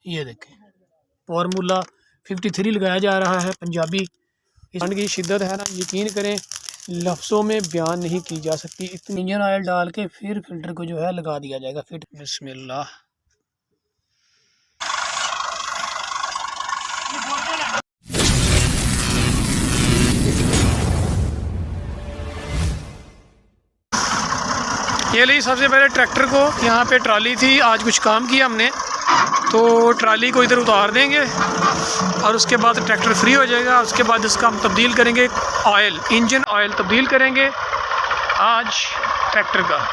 ये देखें फार्मूला 53 लगाया जा रहा है पंजाबी। इस ठंड की शिद्दत है ना, यकीन करें लफ्ज़ों में बयान नहीं की जा सकती। इतनी इंजन ऑयल डाल के फिर फिल्टर को जो है लगा दिया जाएगा फिट। बिस्मिल्लाह। ये ली सबसे पहले ट्रैक्टर को, यहाँ पे ट्राली थी, आज कुछ काम किया हमने तो ट्राली को इधर उतार देंगे और उसके बाद ट्रैक्टर फ्री हो जाएगा। उसके बाद इसका हम तब्दील करेंगे ऑयल, इंजन ऑयल तब्दील करेंगे आज ट्रैक्टर का।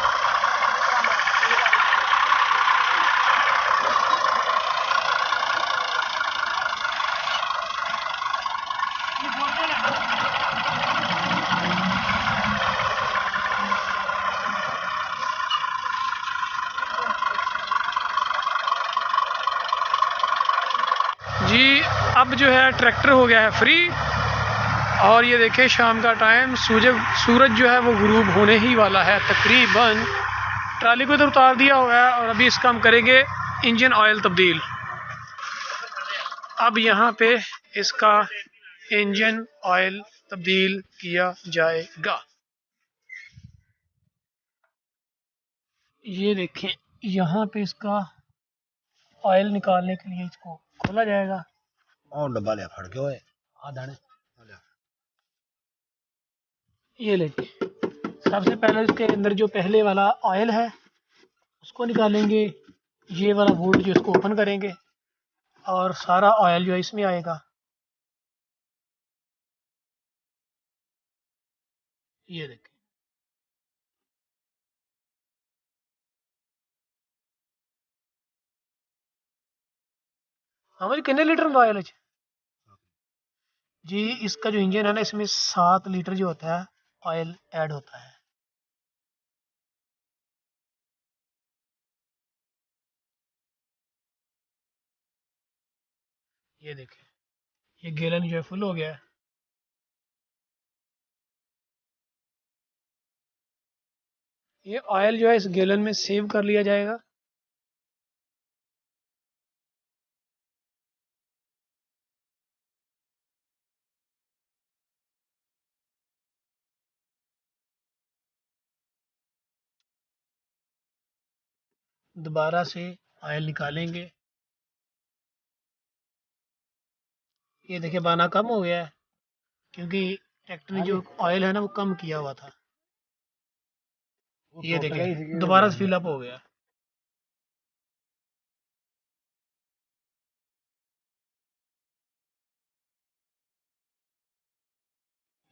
जी अब जो है ट्रैक्टर हो गया है फ्री और ये देखिए शाम का टाइम, सूरज जो है वो गुरूब होने ही वाला है तकरीबन। ट्राली को इधर उतार दिया हुआ है और अभी इसका हम करेंगे इंजन ऑयल तब्दील। अब यहाँ पे इसका इंजन ऑयल तब्दील किया जाएगा। ये देखें यहाँ पे इसका ऑयल निकालने के लिए इसको खोला जाएगा और डब्बा ले फड़ के दाने। ये लेके सबसे पहले इसके अंदर जो पहले वाला ऑयल है उसको निकालेंगे। ये वाला बोल्ट जो इसको ओपन करेंगे और सारा ऑयल जो है इसमें आएगा। ये देखें हमारे कितने लीटर का ऑयल है जी। इसका जो इंजन है ना इसमें 7 लीटर जो होता है ऑयल ऐड होता है। ये देखें ये गैलन जो है फुल हो गया है। ये ऑयल जो है इस गैलन में सेव कर लिया जाएगा। दोबारा से ऑयल निकालेंगे। ये देखिए बाना कम हो गया है क्योंकि ट्रैक्टर ने जो ऑयल है ना वो कम किया हुआ था। ये देखिए दोबारा से फिलअप हो गया।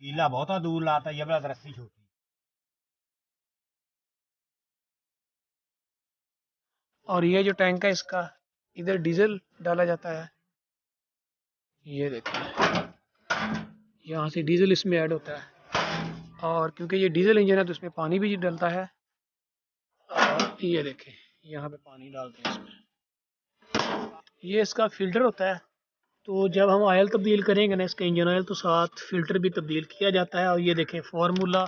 कीला बहुत दूर लाता ये बड़ा रस्सी छोटी। और ये जो टैंक है इसका इधर डीजल डाला जाता है। ये देखिए यहाँ से डीजल इसमें ऐड होता है और क्योंकि ये डीजल इंजन है तो इसमें पानी भी डलता है। और ये देखें यहाँ पे पानी डालते हैं इसमें। ये इसका फिल्टर होता है तो जब हम ऑयल तब्दील करेंगे ना इसका इंजन ऑयल तो साथ फिल्टर भी तब्दील किया जाता है। और ये देखें फार्मूला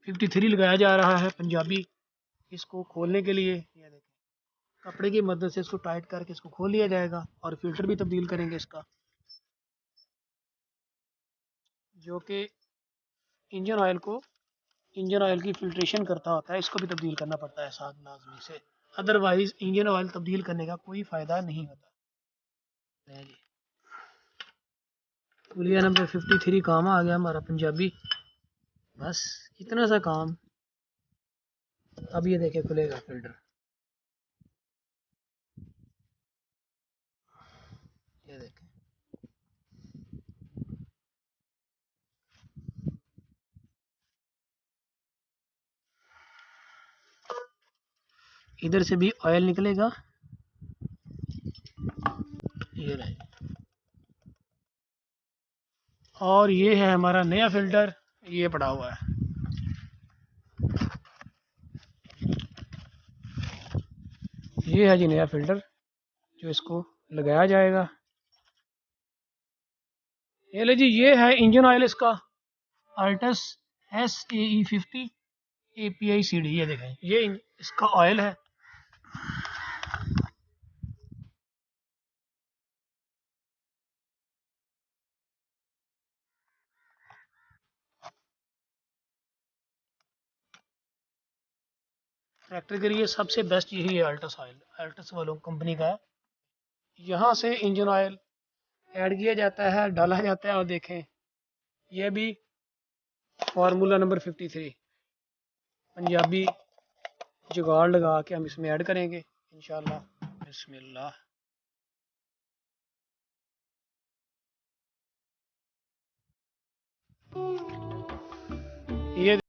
53 लगाया जा रहा है पंजाबी। इसको खोलने के लिए ये देखें कपड़े की मदद से इसको टाइट करके इसको खोल लिया जाएगा और फिल्टर भी तब्दील करेंगे इसका, जो कि इंजन ऑयल की फिल्ट्रेशन करता होता है। इसको भी तब्दील करना पड़ता है साथ लाजमी से, अदरवाइज इंजन ऑयल तब्दील करने का कोई फ़ायदा नहीं होता है जी। पुलिया नंबर 53 काम आ गया हमारा पंजाबी। बस इतना सा काम। अब ये देखे खुलेगा फिल्टर। ये देखें इधर से भी ऑयल निकलेगा। ये रहे और ये है हमारा नया फिल्टर, ये पड़ा हुआ है। ये है जी नया फिल्टर जो इसको लगाया जाएगा। ये ले जी ये है इंजन ऑयल इसका अल्टस SAE50 API CD। ये देखें ये इसका ऑयल है। ट्रैक्टर के लिए सबसे बेस्ट यही है अल्टस ऑयल, अल्टस वालों कंपनी का है। यहाँ से इंजन ऑयल ऐड किया जाता है, डाला जाता है, और देखें यह भी फार्मूला नंबर 53 पंजाबी जुगाड़ लगा के हम इसमें ऐड करेंगे इंशाल्लाह। बिस्मिल्लाह। ये